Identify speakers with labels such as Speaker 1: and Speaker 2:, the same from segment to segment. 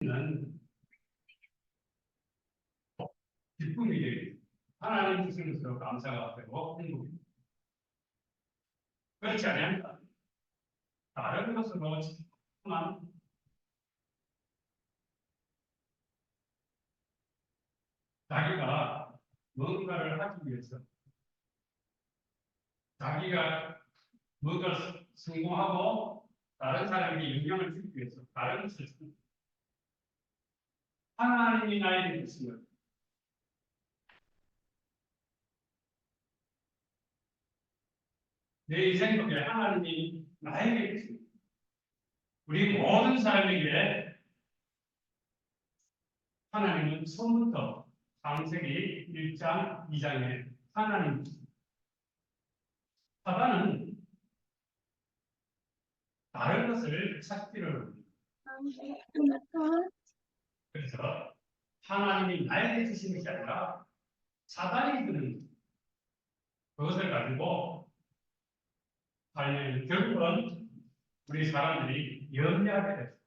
Speaker 1: 는 기쁨이 되겠습니다. 하나님 주신 것으로 감사가 되고 행복입니다. 그렇지 않으면 다른 것으로 자꾸만 자기가 뭔가를 하기 위해서 자기가 뭔가를 성공하고 다른 사람에게 영향을 주기 위해서 다른 것을 하나님이 나에게 주신 것. 내 인생 속에 하나님이 나에게 주신 것. 우리 모든 사람에게 하나님은 처음부터 창세기 1장, 2장에 하나님 사단은 다른 것을 찾기를 합니다. 그래서 하나님이 나에게 주신 것이 아니라 사단이 주는 그것을 가지고 살면 결국은 우리 사람들이 염려하게 됐습니다.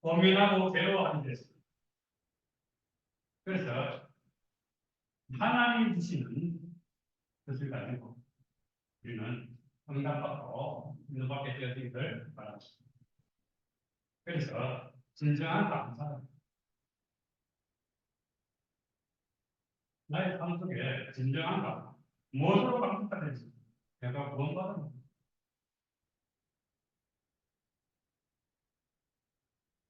Speaker 1: 고민하고 괴로워하게 됐습니다. 그래서 하나님이 주시는 것을 가지고 우리는 응답받고 응답받게 되었기를 바랍니다. 그래서 진정한 감사, 나의 삶 속에 진정한 감사, 무엇으로 감사하는지 내가 구원받은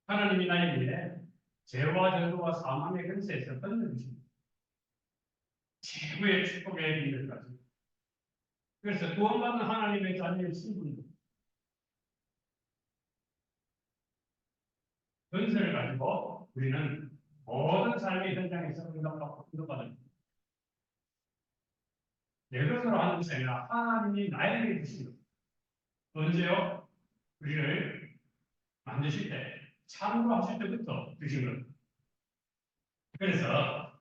Speaker 1: 하나님이 나에게 죄와 저주와 사망의 근세에서 건너주십니다. 최고의 축복의 일을 가지고 그래서 구원받는 하나님의 자녀의 신분도 근세를 가지고 우리는 모든 삶의 현장에서 응답받고 응답받는 내 것으로 하는 것이 아니라 하나님이 나에게 주신 것. 언제요? 우리를 만드실 때, 창조하실 때부터 주신 것. 그래서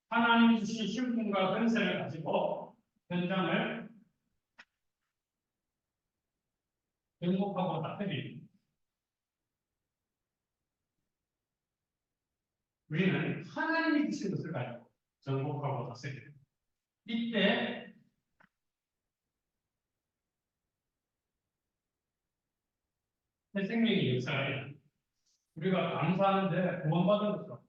Speaker 1: 하나님이 주신 신분과 근세를 가지고 현장을 행복하고 따뜻히 우리는 하나님이 주신 것을 가지고 정복하고 다스리게 됩니다. 이때 새 생명의 역사가 일어납니다. 우리가 감사하는데 구원받은 것으로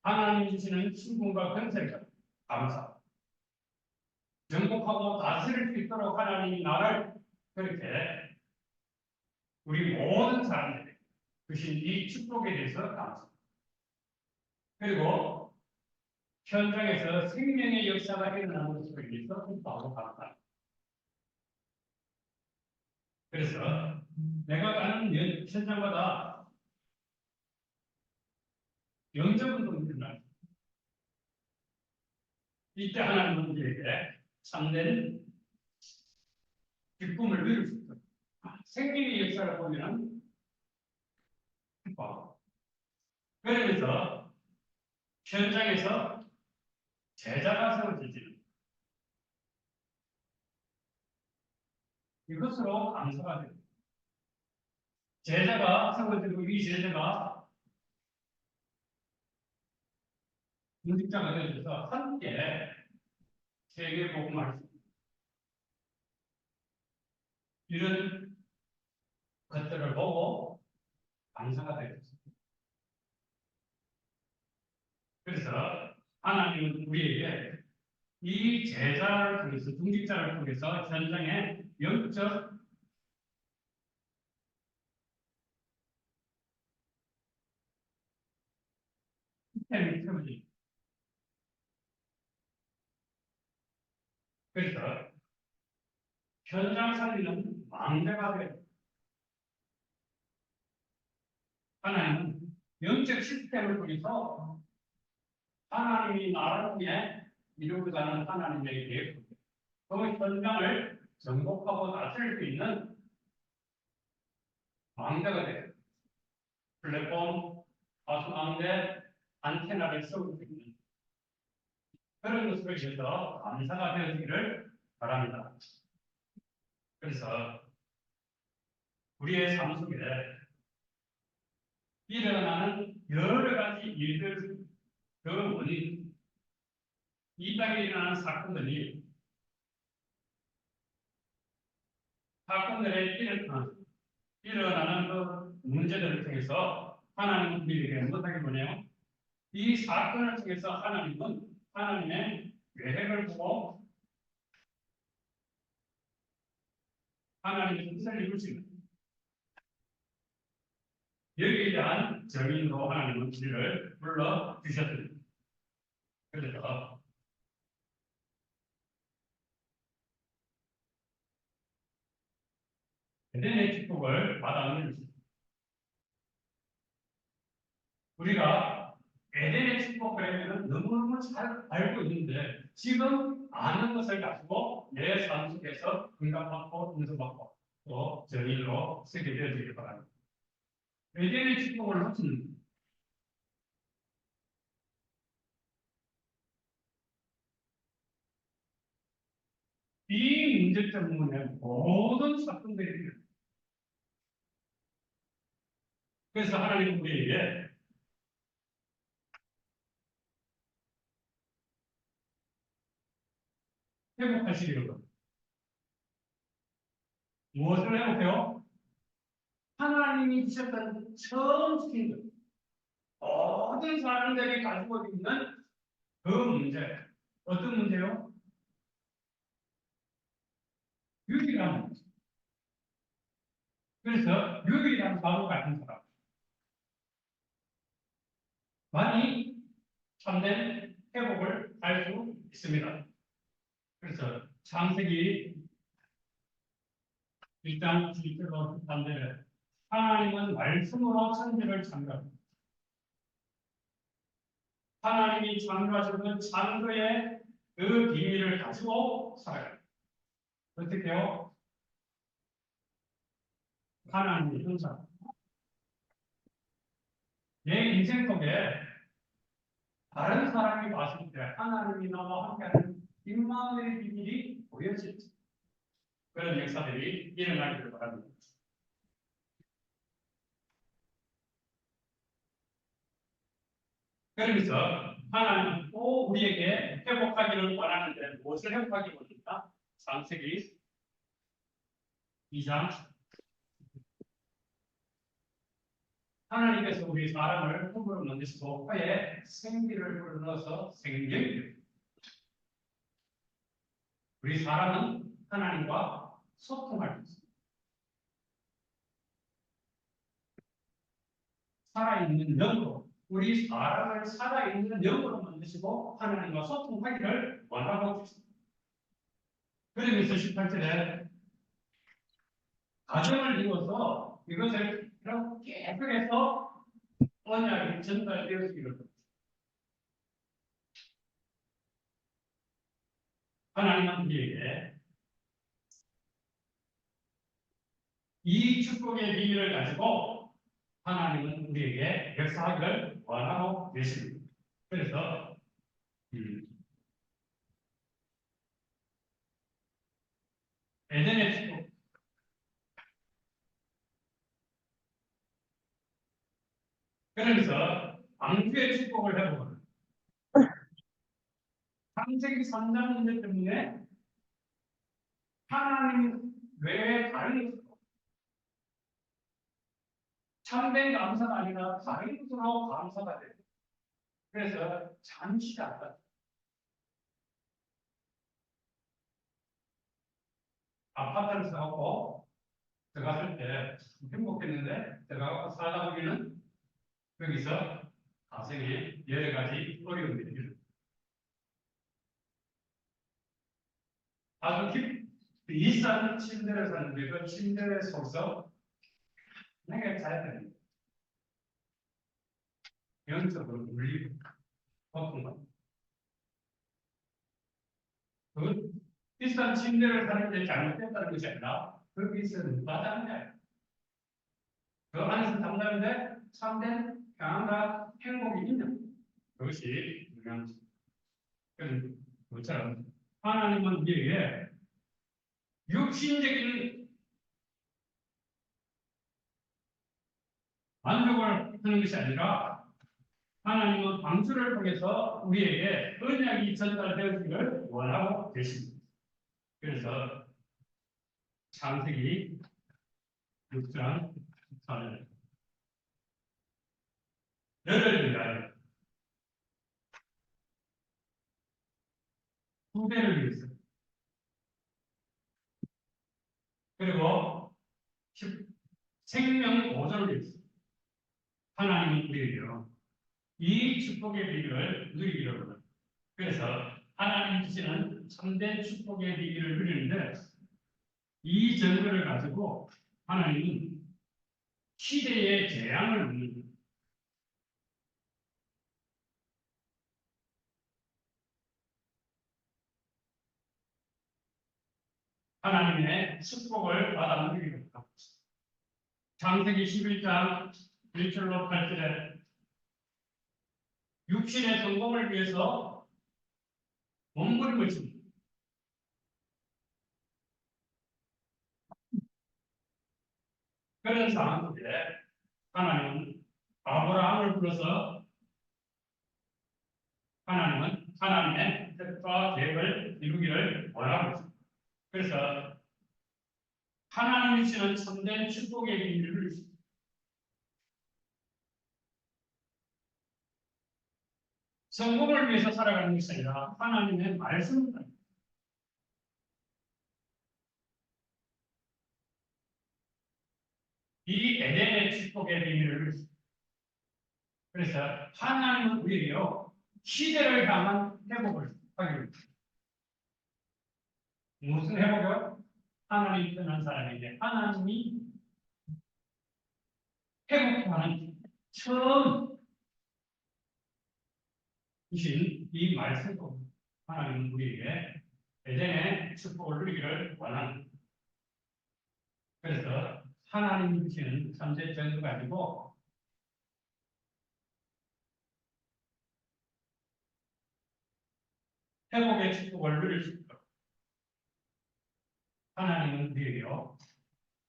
Speaker 1: 하나님이 주시는 신분과 권세가 감사. 정복하고 다스릴 수 있도록 하나님이 나를 그렇게 우리 모든 사람들에게 주신 이 축복에 대해서 감사. 그리고 현장에서 생명의 역사가 일어나는 것으로 인해서 기뻐하고 감사. 그래서 내가 가는 현장마다 영접운동이 일어나요. 이때 하나님은 우리에게 참된 기쁨을 누릴 수 있다. 생명의 역사를 보면 기뻐하고 그러면서 현장에서 제자가 세워지지 이것으로 감사가 됩니다. 제자가 세워지고 이 제자가 인직자가 되어져서 함께 세계복음을 이런 것들을 보고 감사가 되었습니다. 그래서 하나님은 우리에게 이 제자를 통해서 중직자를 통해서 현장에 영적 시스템이 세워집니다. 그래서 현장 살리는 망대가 되어 하나님은 영적 시스템을 통해서 하나님이 나를 통해 이루고자 하는 하나님의 계획, 그 현장을 정복하고 다스릴 수 있는 망대가 되어 플랫폼, 가수망대, 안테나를 세울 수 있는 그런 것으로 인해서 감사가 되어지기를 바랍니다. 그래서 우리의 삶 속에 일어나는 여러 가지 일들, 그 원인, 이 땅에 일어나는 사건들에 일어나는 그 문제들을 통해서 하나님은 우리에게 못하게 보내요. 이 사건을 통해서 하나님은 하나님의 계획을 보고 하나님의 뜻을 이룰 수 있는 여기에 대한 정인으로 하나님은 우리를 불러주셨습니다. 그래서 에덴의 축복을 받아들입니다. 우리가 에덴의 축복을 너무너무 잘 알고 있는데 지금 아는 것을 가지고 내 삶 속에서 응답받고 인정받고 또 정의로 쓰게 되어지길 바랍니다. 에덴의 축복을 놓치는 이 문제 때문에 모든 사건들이 일어납니다. 그래서 하나님 우리에게 회복하시기를 바랍니다. 무엇을 회복해요? 하나님이 주셨던 처음 시킨 것. 모든 사람들이 가지고 있는 그 문제. 어떤 문제요? 유일한 문제. 그래서 유일한 바보 같은 사람. 많이 참된 회복을 할 수 있습니다. 그래서 창세기 1장 7절로 13절에 하나님은 말씀으로 천지를 창조합니다. 하나님이 창조하셨던 창조의 그 비밀을 가지고 살아요. 어떻게요? 하나님의 형상. 내 인생 속에 다른 사람이 봤을 때 하나님이 나와 함께하는 임마누엘의 비밀이 보여질 그런 역사들이 일어나기를 바랍니다. 그러면서 하나님은 또 우리에게 회복하기를 원하는데 무엇을 회복하기를 원합니까? 창세기 2장 하나님께서 우리 사람을 흙으로 만드시고 혀에 생기를 불어넣어서 생명을 우리 사람은 하나님과 소통할 수 있습니다. 살아있는 영으로 우리 사람을 살아있는 영으로 만드시고 하나님과 소통하기를 원하고 계십니다. 그러면서 18절에 가정을 이루어서 이것을 계속해서 언약이 전달되어지기를 하나님은 우리에게 이 축복의 비밀을 가지고 하나님은 우리에게 역사하기를 원하고 계십니다. 그래서 에덴의 축복 그러면서 방주의 축복을 해보거든. 창세기 3장 문제 때문에 하나님 외에 다른 것으로 참된 감사가 아니라 다른 것으로 감사가 돼요. 그래서 잠시 않다. 아파트를 사고 들어갔을 때 행복했는데 들어가고 살다 보면은 여기서 가정에 여러 가지 어려움들이 일어납니다. 아주 비싼 침대를 샀는데 그 침대 속에서 내가 자야 됩니다. 영적으로 물리고 고통받고 그 비싼 침대를 사는데 잘못됐다는 것이 아니라 거기서 빠져나가는 거예요. 그 안에서 담당하는데 참된 평안과 행복이 있는 그것이 중요한 것입니다. 그처럼 하나님은 우리에게 육신적인 하는 것이 아니라 하나님은 방주를 통해서 우리에게 언약이 전달되기를 원하고 계십니다. 그래서 창세기 6장 4절 너를 위하여 후대를 위해서 그리고 생명 보존을 위해서 하나님은 우리에게요 이 축복의 비밀을 누리기를 원합니다. 그래서 하나님 주시는 참된 축복의 비밀을 누리는데 이 증거를 가지고 하나님은 시대의 재앙을 묻는 하나님의 축복을 받아 누리기를 원합니다. 창세기 11장 1절로 8절에 육신의 성공을 위해서 몸부림을 칩니다. 그런 상황 속에 하나님은 아브라함을 불러서 하나님은 하나님의 뜻과 계획을 이루기를 원하고 있습니다. 그래서 하나님이 주시는 참된 축복의 비밀을 성공을 위해서 살아가는 것이 아니라 하나님의 말씀입니다. 이 에덴의 축복의 비밀을 그래서 하나님은 우리에게요 시대를 향한 회복을 하기로 합니다. 무슨 회복이요? 하나님 떠난 사람에게 하나님이 회복하는 처음 주신 이 말씀으로 하나님은 우리에게 에덴의 축복을 누리기를 원합니다. 그래서 하나님이 주시는 삼재 전을 가지고 회복의 축복을 누릴 수 있도록 하나님은 우리에게요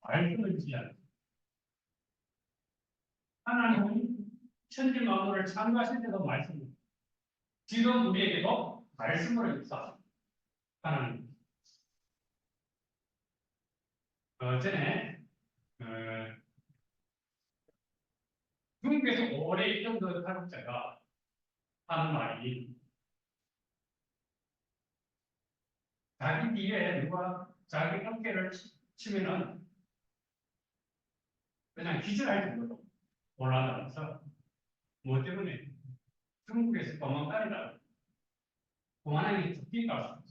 Speaker 1: 말씀을 주시지 않습니다. 하나님은 천지 만물을 창조하실 때도 말씀입니다. 지금 우리에게도 말씀을 역사하십니다. 하나님. 전에 중국에서 오래 있던 그 탈북자가 하는 말이 자기 뒤에 누가 자기 어깨를 치면은 그냥 기절할 정도로 올라가면서 뭐 때문에 중국에서 도망다니다 공안에 잡히니까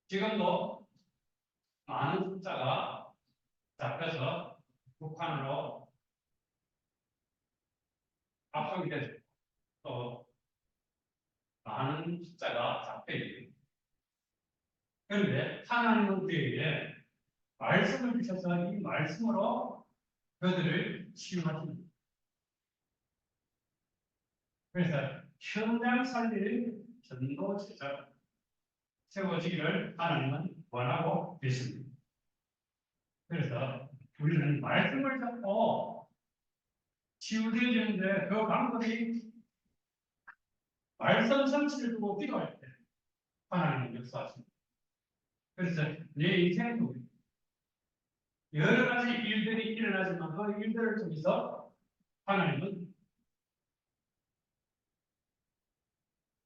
Speaker 1: 지금도 많은 숫자가 잡혀서 북한으로 압송이 되죠. 또 많은 숫자가 잡혀있고 그런데 하나님은 우리에게 말씀을 주셔서 이 말씀으로 그들을 치유하십니다. 그래서 현장 살릴 전도 제자 세워지기를 하나님은 원하고 계십니다. 그래서 우리는 말씀을 잡고 치유되어지는데 그 방법이 말씀 성취를 두고 기도할 때 하나님은 역사하십니다. 그래서 내 인생도 여러 가지 일들이 일어나지만 그 일들을 통해서 하나님은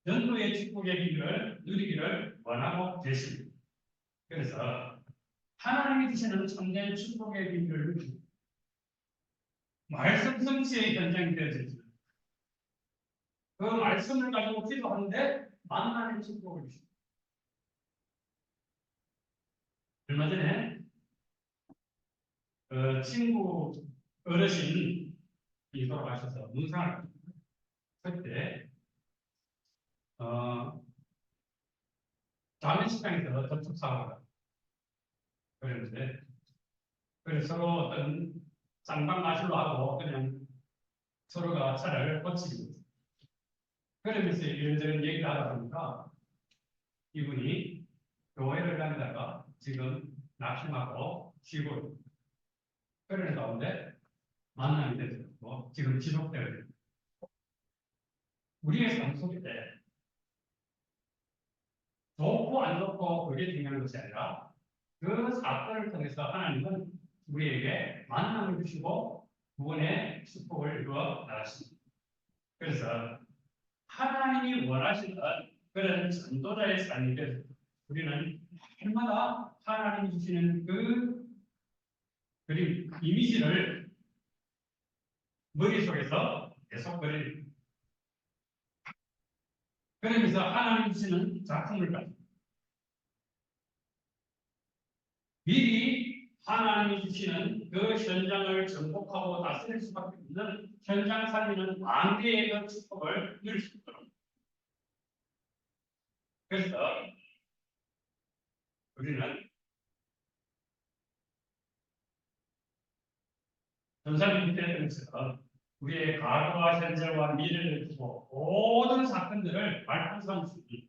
Speaker 1: 전도의 축복의 비밀을 누리기를 원하고 계십니다. 그래서 하나님이 주시는 참된 축복의 비밀을 누리고 말씀 성취의 현장이 되어집니다. 그 말씀을 가지고 기도하는데 만나는 축복을 주십니다. 얼마 전에 친구 어르신이 돌아가셔서 문상을 그때 장례식장에서 접촉사고가 그랬는데 그래서 서로 어떤 쌍방 마실로 하고 그냥 서로가 차를 고치고 그러면서 이런저런 얘기를 하다 보니까 이분이 교회를 다니다가 지금 낙심하고 쉬고 그러는 가운데 만남이 됐어요. 지금 지속되고 있습니다. 우리의 삶 속에 좋고 안 좋고 그게 중요한 것이 아니라 그 사건을 통해서 하나님은 우리에게 만남을 주시고 구원의 축복을 이루어 나가십니다. 그래서 하나님이 원하시는 그런 전도자의 삶을 우리는 해마다 하나님이 주시는 그 그림, 이미지를 머릿속에서 계속 그립니다. 그러면서 하나님이 주시는 작품을 가지고 미리 하나님이 주시는 그 현장을 정복하고 다스릴 수밖에 없는 현장 살리는 왕대의 그 축복을 누릴 수 있도록. 그래서 우리는 전사님 때에서 우리의 과거와 현재와 미래를 두고 모든 사건들을 발판삼을 수 있는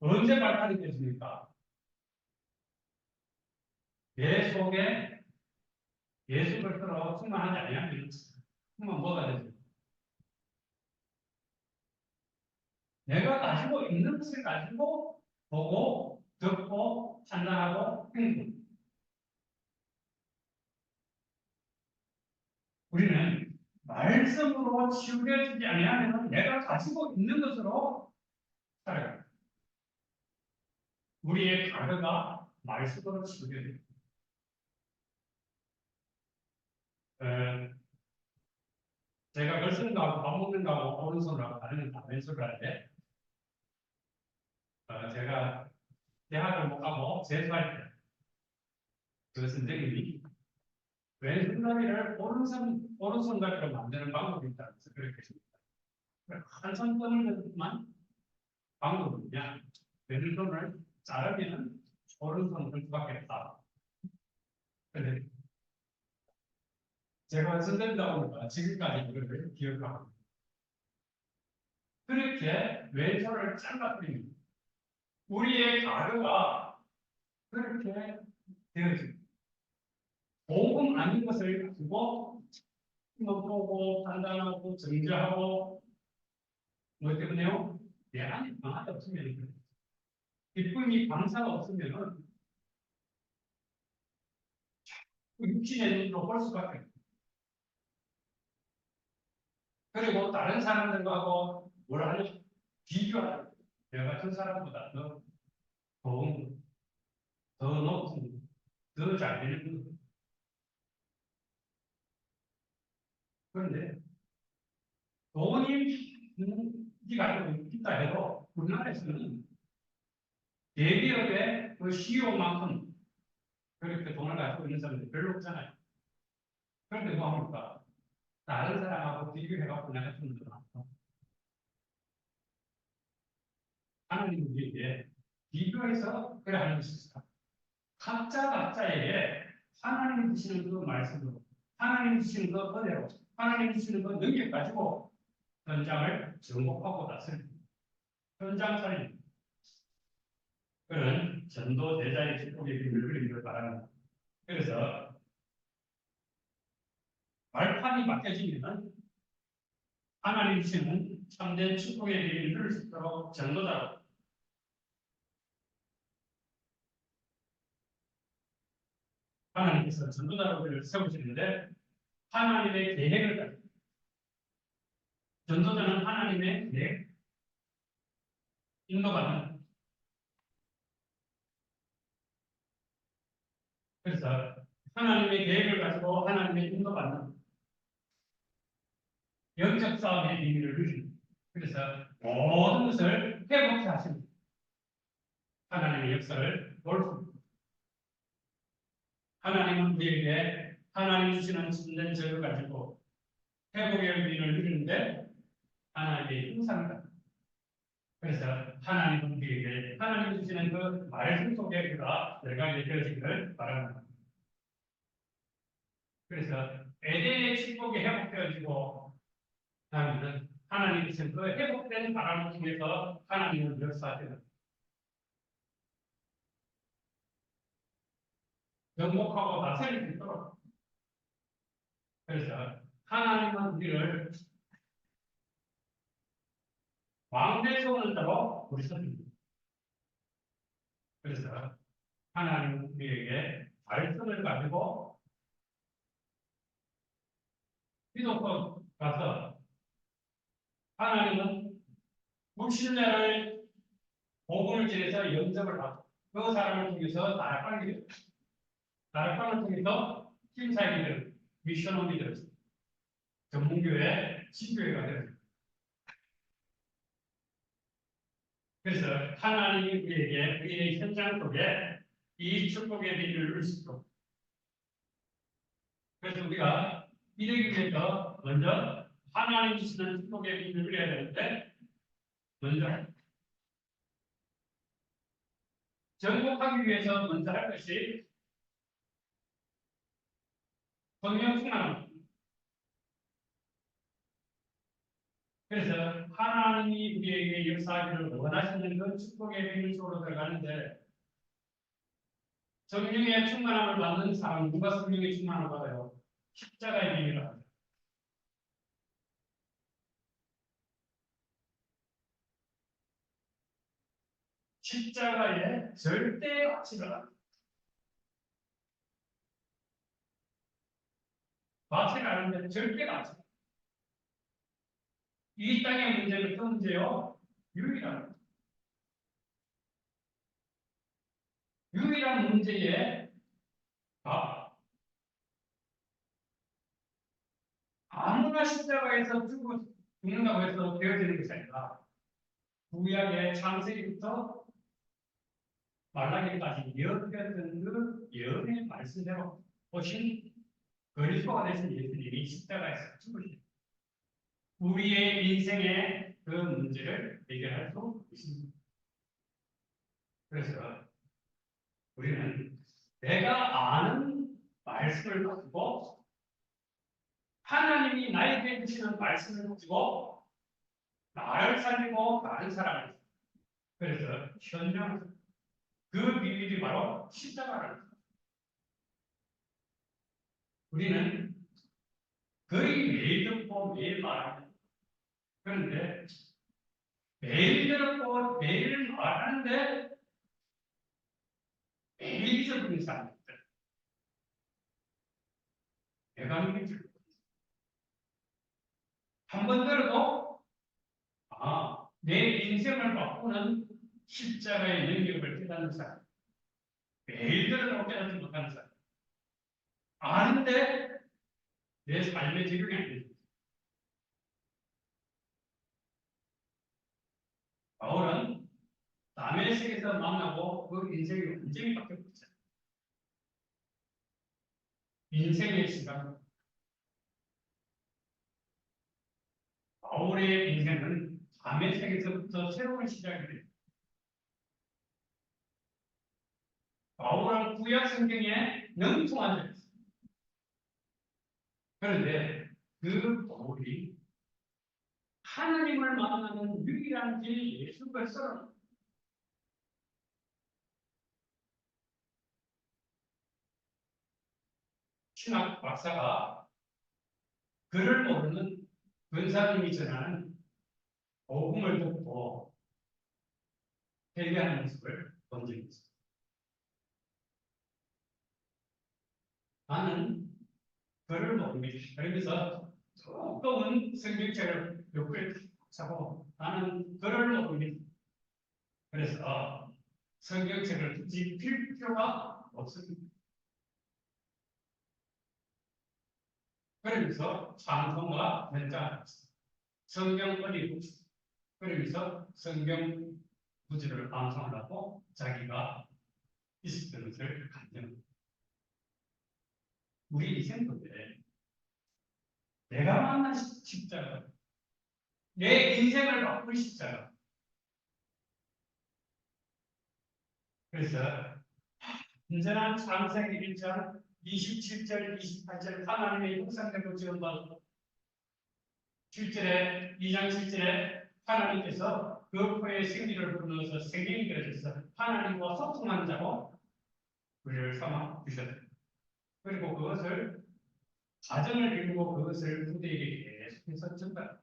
Speaker 1: 언제 발판이 되십니까? 내 속에 예수 그리스도로 충만하지 아니하면 충만 뭐가 되죠? 내가 가지고 있는 것을 가지고 보고 듣고 판단하고 행동. 우리는 말씀으로 치유되지 아니하면 내가 가지고 있는 것으로 살아갑니다. 우리의 가르가 말씀으로 치유됩니다. 제가 글쓰는 거하고 밥 먹는 거하고 오른손으로 다르는 왼손으로 할 때, 제가 대학을 못 가고 재수할 때, 그 선생님이 왼손잡이를 오른손잡이로 만드는 방법이 있다고 해서 그렇게 했습니다. 한 손등을만 방법이냐? 왼손을 자르면 오른손을 들 수밖에 없다. 근데 제가 선생님다 보니까 지금까지 그걸 기억하고 그렇게 왼손을 잘라버립니다. 우리의 가르가 그렇게 되어집니다. 복음 아닌 것을 가지고 보고 판단하고 정죄하고 뭐 때문에요? 내 안에 평안이 없으면 기쁨이 감사가 없으면 육신의 눈으로 볼 수밖에 없어요. 그리고 다른 사람들하고 뭘 하냐? 비교하는 내가 저 사람보다 더 좋은, 더 높은, 더 잘 되는 것. 그런데 돈이 가지고 있다 해도 우리나라에서는 대기업의 그 CEO만큼 그렇게 돈을 가지고 있는 사람들이 별로 없잖아요. 그런데 뭐 합니까? 다른 사람하고 비교해갖고 내가 좀 더 많다. 하나님은 우리에게 비교해서 그래 하는 것이 있다. 각자에게 하나님 주시는 그 말씀으로, 하나님 주시는 그 은혜로, 하나님 주시는 그 능력 가지고 현장을 정복하고 나설 현장 살림 그런 전도 대자의 축복의 비밀을 그리기를 바랍니다. 그래서 발판이 바뀌어지면 하나님 주시는 참된 축복의 비밀을 누릴 수 있도록 전도자로 하나님께서 전도자를 세우시는데 하나님의 계획을 가지고 전도자는 하나님의 계획, 인도받는 그래서 하나님의 계획을 가지고 하나님의 인도받는 영적 싸움의 비밀을 누립니다. 그래서 모든 것을 회복해 하십니다. 하나님의 역사를 볼 수 있습니다. 하나님은 우리에게 하나님 주시는 참된 적을 가지고 회복의 비밀을 누리는데 하나님의 형상을 가지고 그래서 하나님은 우리에게 하나님 주시는 그 말씀 속에 그가 열강이 되어지기를 바랍니다. 그래서 에덴의 축복이 회복되어지고 나면은 하나님께서 그 회복된 바람을 통해서 하나님을 역사하시는 정복하고 다스릴 수 있도록. 그래서 하나님은 우리를 왕의 손을 따로 부르셨습니다. 그래서 하나님은 우리에게 말씀을 가지고 기독교 가서 하나님은 불신자를 복음을 전해서 영접을 하고 그 사람을 통해서 나락방을 통해서 팀사이기들, 미션홈이들, 전문교회, 신교회가 되었습니다. 그래서 하나님이 우리에게 우리의 현장 속에 이 축복의 비밀을 넣을 수 있도록. 그래서 우리가 이러기 위해서 먼저 하나님이 주시는 축복의 비밀을 누려야 되는데 먼저 정복하기 위해서 먼저 할 것이 성령 충만합니다. 그래서 하나님이 우리에게 역사하기를 원하시는 그 축복의 비밀 속으로 들어가는데 성령의 충만함을 받는 사람 누가 성령의 충만함을 받아요? 십자가의 비밀을 합니다. 십자가의 절대 가치가 가치가 아닌데 절대 가치. 이 땅의 문제는 그 문제요. 유일한 문제에 아무나 십자가에서 죽는다고 해서 되어지는 것이 아니라 구약의 창세기부터 말라기까지 예언되었던 그 예언의 말씀대로 오신 그리스도가 되신 예수님이 십자가에서 죽으신 우리의 인생의 그 문제를 해결할 수 있습니다. 그래서 우리는 내가 아는 말씀을 가지고 하나님이 나에게 주시는 말씀을 가지고 나를 살리고 다른 사람을 살리고 그래서 현명 그 비밀이 바로 십자가라는 거예요. 우리는 거의 매일 듣고 매일 말합니다. 그런데 매일 듣고 매일 말하는데 매일 잊어버리는 사람들. 내가 믿을 한번 들어도 내 인생을 바꾸는 십자가의 능력을 깨닫는 사람. 매일 들어도 깨닫지 못하는 사람. 아는데 내 삶의 적용이 안 되죠. 바울은 남의 세계에서 만나고 그 인생이 완전히 바뀌었잖아요. 인생의 시간. 바울의 인생은 남의 세계에서부터 새로운 시작이 됩니다. 바울은 구약 성경에 능통한 자였어요. 그런데 그 바울이 하나님을 만나는 유일한 길 예수 그리스도를 신학 박사가 그를 모르는 권사님이 전하는 복음을 듣고 회개하는 모습을 본 적이 있습니다. 나는 그를 모릅니다. 그러면서 두꺼운 성경책을 옆에 사고 나는 그를 모릅니다. 그래서 성경책을 뒤집힐 필요가 없습니다. 그러면서 찬송과 연장 성경 어리고 그러면서 성경 구절을 방송하고 자기가 있었던 것을 간증합니다. 우리 인생도 내가 만난 십자가, 내 인생을 바꾼 십자가. 그래서 온전한 창세기 1장 27절, 28절 하나님의 형상대로 지음받은 7절에 2장 7절에 하나님께서 그 코에 생기를 불어넣어서 생명이 되어서 하나님과 소통한 자로 우리를 삼아 주셨다. 그리고 그것을 가정을 이루고 그것을 후대에게 계속해서 전달.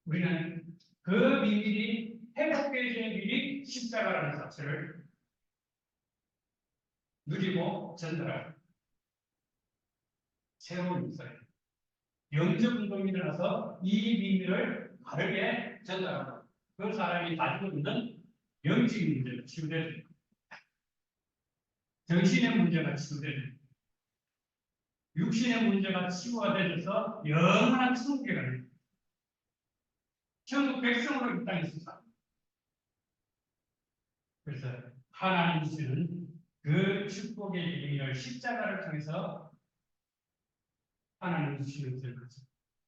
Speaker 1: 우리는 그 비밀이 회복되어지는 비밀이 십자가라는 사실을 누리고 전달하는 새로운 인사예요. 영적 운동이 일어나서 이 비밀을 바르게 전달하고 그 사람이 가지고 있는 영적인 문제가 치유되는 정신의 문제가 치유되는 육신의 문제가 치유가 되면서 영원한 천국에 가는 천국 백성으로 이 땅에 있습니다. 그래서 하나님께서는 그 축복의 비밀을 십자가를 통해서 하나님 주시는 것을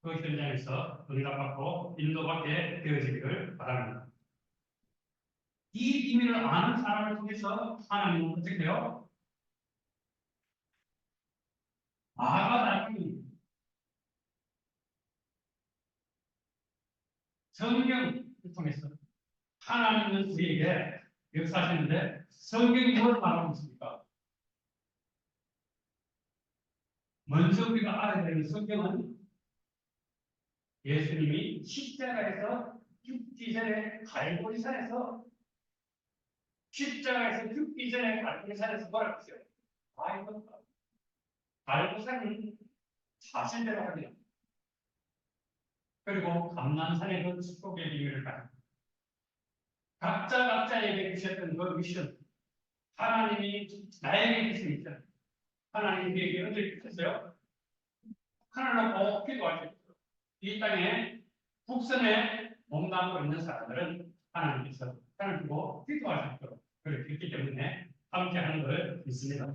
Speaker 1: 그 현장에서 응답받고 인도받게 되어지기를 바랍니다. 이 비밀을 아는 사람을 통해서 하나님은 어떻게 돼요? 마가다락방이 성경을 통해서 하나님은 우리에게 역사하시는데 성경이 뭘 말하고 있습니까? 먼저 우리가 알아야 되는 성경은 예수님이 십자가에서 죽기 전에 갈보리산에서 십자가에서 죽기 전에 갈보리산에서 뭐라고 했어요? 아, 이거 갈보산은 사실대로 합니다. 그리고 감난산의 그 축복의 비밀을 가지고 각자에게 주셨던 그 미션, 하나님이 나에게 주신 미션, 하나님이 어떻게 주셨어요? 하나님을 꼭 기도하셨어요. 이 땅에 북선에 몸담고 있는 사람들은 하나님께서 하나님 두고 기도하셨도록 그렇게 했기 때문에 함께 하는 걸 믿습니다.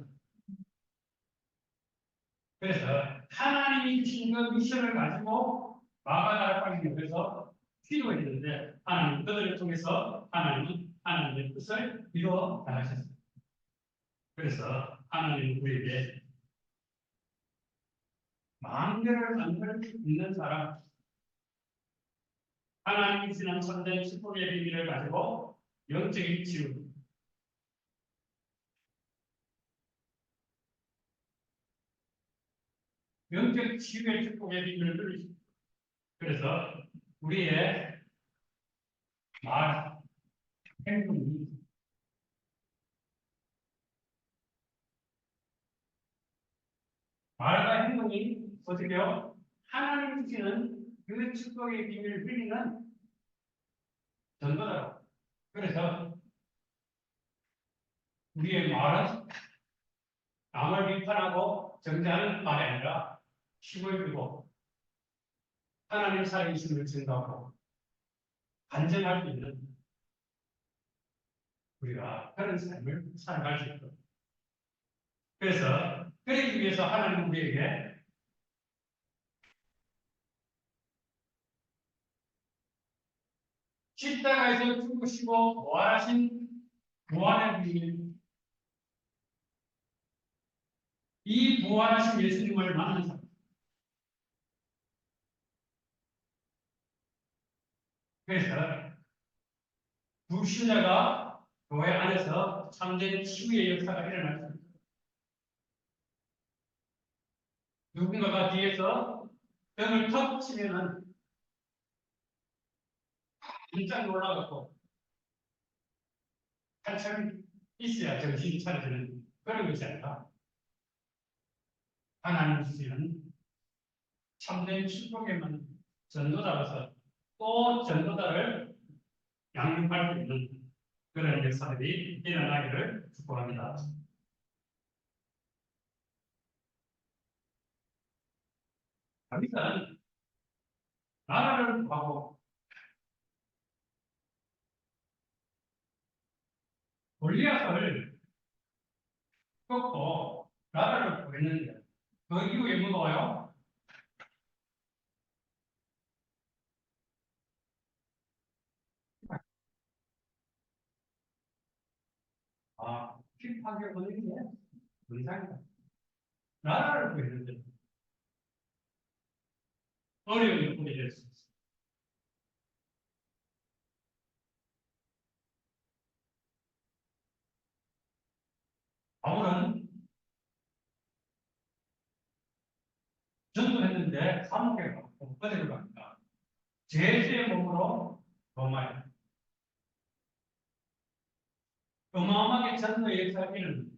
Speaker 1: 그래서 하나님이 주신 그 미션을 가지고 마가다락방에 모여서 기도했는데 하나님 그들을 통해서 하나님은 하나님의 뜻을 이루어 나가셨습니다. 그래서 하나님 우리에게 만개를 만들 수 있는 사람, 하나님이 주시는 참된 축복의 비밀을 가지고 영적인 치유, 영적 치유의 축복의 비밀을 누리십니다. 그래서 우리의 말, 행동이 말과 행동이 어떻게요? 하나님 주시는 그 축복의 비밀을 누리는 전도다. 그래서 우리의 말은 남을 비판하고 정죄하는 말이 아니라 힘을 주고 하나님 살아계심을 증거하고 간증할 수 있는 우리가 그런 삶을 살아갈 수 있도록. 그래서 그러기 위해서 하나님 우리에게 십자가에서 죽으시고 부활하신 부활의 비밀, 이 부활하신 예수님을 만난 사람. 그래서 불신자가 교회 안에서 참된 치유의 역사가 일어날 수 있습니다. 누군가가 뒤에서 등을 턱 치면은 깜짝 놀라갖고 한참 있어야 정신이 차려지는 그런 것이 아니라 하나님 주시는 참된 축복에만 전도자로서 또 전도자를 양육할 수 있는 그런 역사들이 일어나기를 축복합니다. 다윗은 나라를 구하고 골리앗을 꺾고 나라를 구했는데 그 이후에 뭐가요? 아, 핍하게 걸린 게 문상이다. 나라를 구했는데 어려움이 오게 될 수 있어. 바울은 전도했는데 감옥에 가고 어디로 갑니까? 제수의 몸으로 로마에 어마어마하게 전도의 역사가 일어납니다.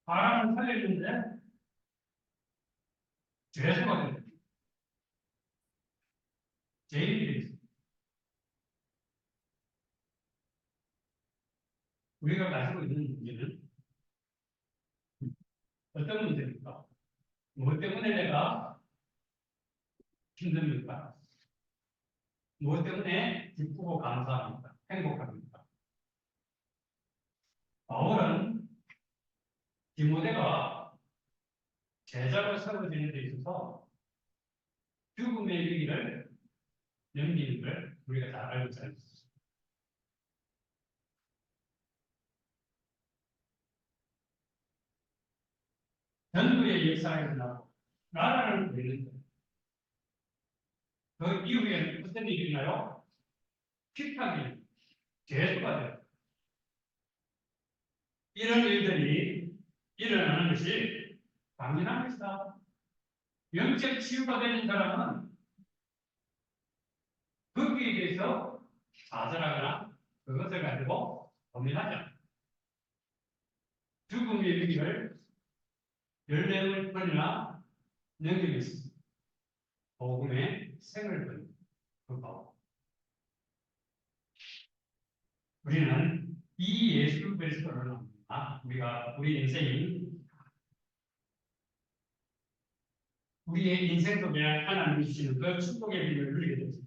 Speaker 1: 사람을 살렸는데 죄수가 됩니다. 죄인이 됩니다. 우리가 가지고 있는 문제는 어떤 문제입니까? 무엇 때문에 내가 힘듭니까? 무엇 때문에 기쁘고 감사합니까? 행복합니까? 바울은 디모데가 제자로 세워지는 데 있어서 죽음의 위기를 넘기는 걸 우리가 잘 알고 있습니다. 전부의 역사가 일어나고 나라를 구했는데 그 이후에 무슨 일이 있나요? 핍박이 죄수가 돼요. 이런 일들이 일어나는 것이 당연한 것이다. 영적 치유가 되는 사람은 거기에 대해서 좌절하거나 그것을 가지고 고민하지 않아요. 죽음의 위기를 14번이나 넘기고 있습니다. 복음의 생을 건 그거. 우리는 이 예수 그리스도를 우리가 우리의 인생 속에 하나님이 주시는 그 축복의 비밀을 누리게 됩니다.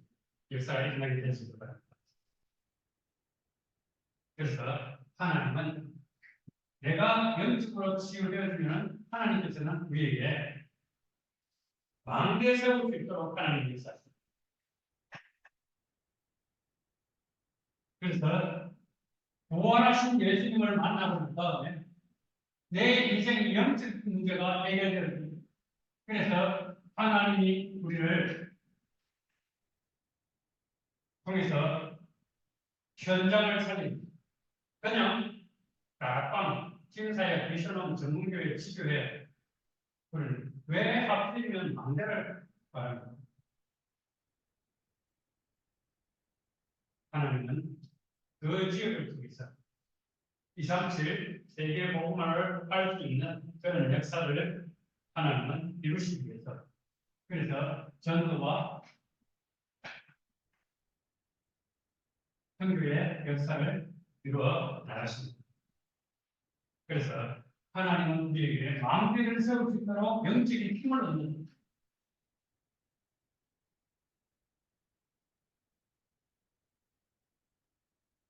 Speaker 1: 역사가 일어나게 됐습니다. 그래서 하나님은 내가 영적으로 치유되어지면 하나님께서는 우리에게 망대 세울 수 있도록 하나님이 역사하십니다. 그래서 부활하신 예수님을 만나고 난 다음에 내 인생 영적 문제가 해결되었습니다. 그래서 하나님이 우리를 통해서 현장을 살립니다. 그냥 다락방, 팀사회, 미션홈, 전문교회, 지교회 왜 하필이면 망대를 말합니까? 하나님은 그 지역을 통해서 237 세계 복음화를 할 수 있는 그런 역사를 하나님은 이루시기 위해서 그래서 전도와 선교의 역사를 이루어 나가십니다. 그래서 하나님은 우리에게 망대를 세울 수 있도록 영적인 힘을 얻는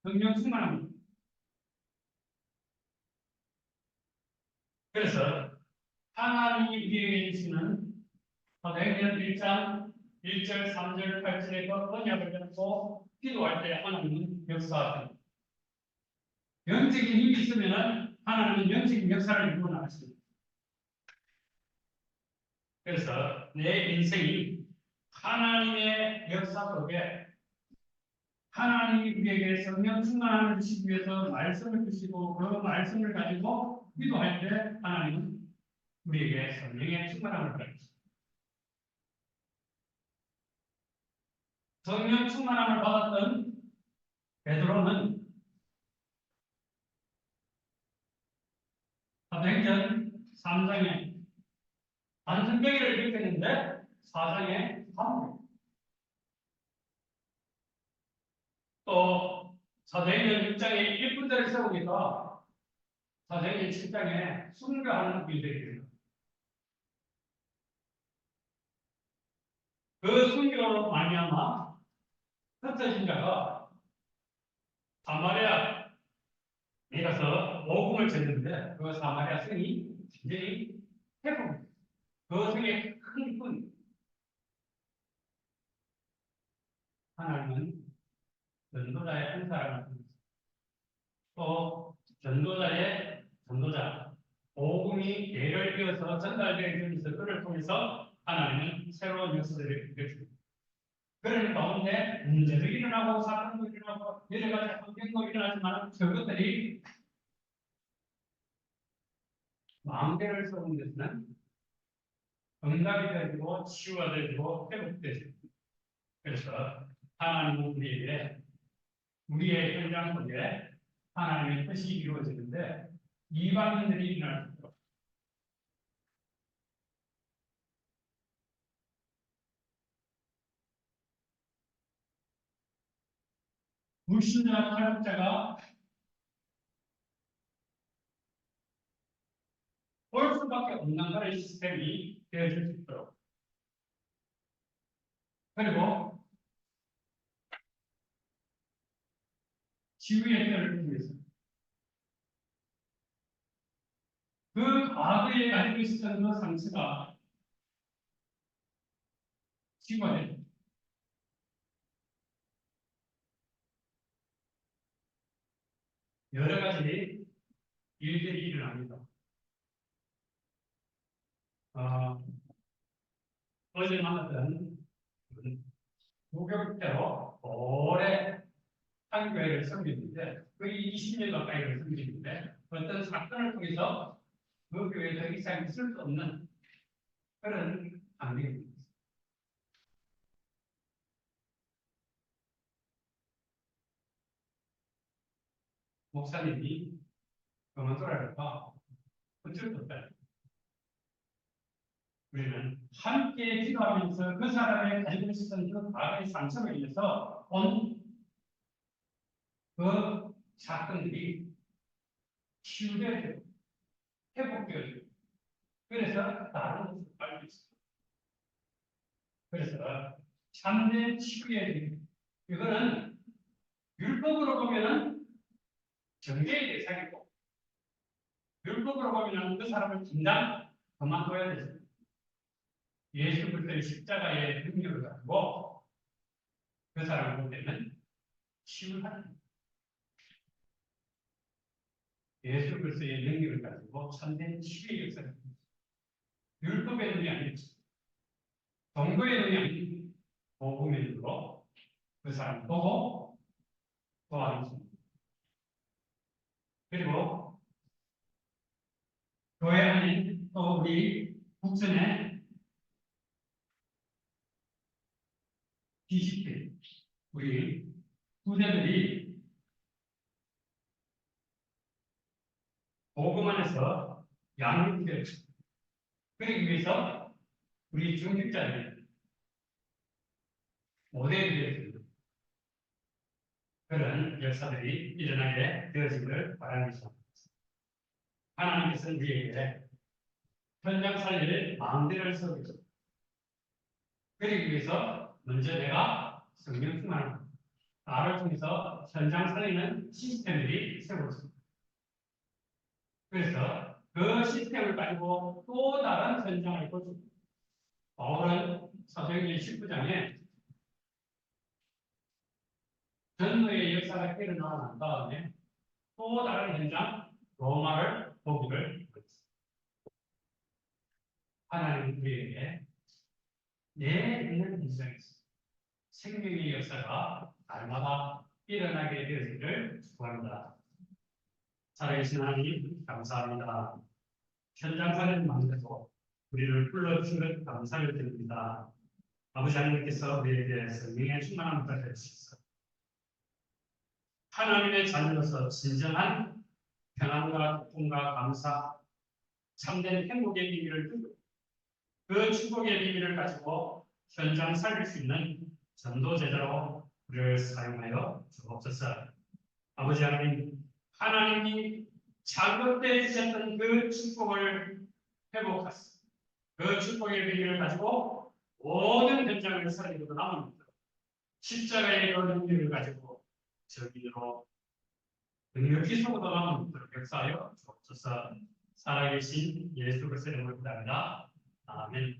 Speaker 1: 성령 충만합니다. 그래서 하나님이 우리에게 주시는 사도행전 1장 1절, 3절, 8절의 그 언약을 잡고 기도할 때 하나님은 역사하십니다. 영적인 힘이 있으면 하나님은 영적인 역사를 이루어 나가십니다. 그래서 내 인생이 하나님의 역사 속에 하나님이 우리에게 성령 충만함을 주시기 위해서 말씀을 주시고 그 말씀을 가지고 기도할 때 하나님은 우리에게 성령의 충만함을 받습니다. 성령 충만함을 받았던 베드로는 사도행전 3장에 단순병기를 일으켰는데 4장에 감옥. 또 사도행전 6장에 1분대를 세우니까 사도행전 7장에 순교하는 일들이 됩니다. 그 순교로 말미암아 흩어진 자가 사마리아에 가서 복음을 전했는데 그 사마리아 성이 완전히 회복됩니다. 그 성의 큰 분 하나님은 전도자의 한 사람을 또 전도자의 전도자 복음이 예를 이어서 전달되기 위해서 그를 통해서 하나님은 새로운 역사들을 이루어줍니다. 그런 가운데 문제도 일어나고 사건도 일어나고 여러 가지 환경도 일어나지만 그것들이 망대를 세우는 데서는 응답이 되고 치유가 되고 회복되죠. 그래서 하나님은 우리의 현장 속에 하나님의 뜻이 이루어지는데 이방인들이 일어날 수 있도록 불신자 탈북자가 올 수밖에 없는 그런 시스템이 되어질 수 있도록 그리고 지구의 뼈를 통해서 그 과거에 가지고 있었던 그 상처가 치유가 여러 가지 일들이 일어납니다. 어, 어제 만났던 무교육대로 오래 한 교회를 섬기는데 거의 20년 가까이를 섬기는데 어떤 사건을 통해서 그 교회에 더 이상 있을 수 없는 그런 환경입니다. 목사님이 그만두라니까 어쩔 수 없다. 우리는 함께 기도하면서 그 사람의 가지고 있었던 그 과거의 상처로 인해서 온 그 사건들이 치유되어야 되고 회복되어야 되고 그래서 다른 것을 알고 있습니다. 그래서 참된 치유의 이거는 율법으로 보면은 정죄의 대상이고 율법으로 보면은 그 사람을 당장 그만둬야 되죠. 예수 그리스도의 십자가의 능력을 가지고 그 사람을 볼 때는 치유하는 예수 그리스도의 능력을 가지고 참된 치유의 역사를 율법의 능력이 아니죠. 정도의 능력이 아닌 복음의 능력으로 그 사람을 보고 도와주십니다. 그리고 교회 안에 또 우리 국전에 디시플 우리 후대들이 복음 안에서 양육되어 그러기 위해서 우리 중직자들 모델이 되었습니다. 그런 역사들이 일어나게 되어지기를 바랍니다. 하나님께서는 우리에게 현장 살릴 마음대로 세우죠. 그러기 위해서 먼저 내가 성령 충만합니다. 나를 통해서 현장 살리는 시스템들이 세워졌습니다. 그래서 그 시스템을 가지고 또 다른 현장을 보죠. 바울은 사도행전 19장에 전도의 역사가 일어나고 난 다음에 또 다른 현장 로마를 보기를 했습니다. 하나님 우리에게 내 있는 현장에서 생명의 역사가 날마다 일어나게 되어지기를 축복합니다. 살아계신 하나님 감사합니다. 현장 사는 마음에서 우리를 불러주신 것 감사를 드립니다. 아버지 하나님께서 우리에게 성령의 충만함을 해주셔서 하나님의 자녀로서 진정한 평안과 기쁨과 감사, 참된 행복의 비밀을 두고 그 축복의 비밀을 가지고 현장 살릴 수 있는 전도 제자로 우리를 사용하여 주옵소서. 아버지 하나님, 하나님이 작은 때 주셨던 그 축복을 회복하소서. 그 축복의 비밀을 가지고 모든 현장을 살리고 남은 십자가의 그 능력을 가지고 저기로 능력이 속으로 남은 역사하여 주옵소서. 살아계신 예수 그리스도의 이름으로 기도합니다. 아멘.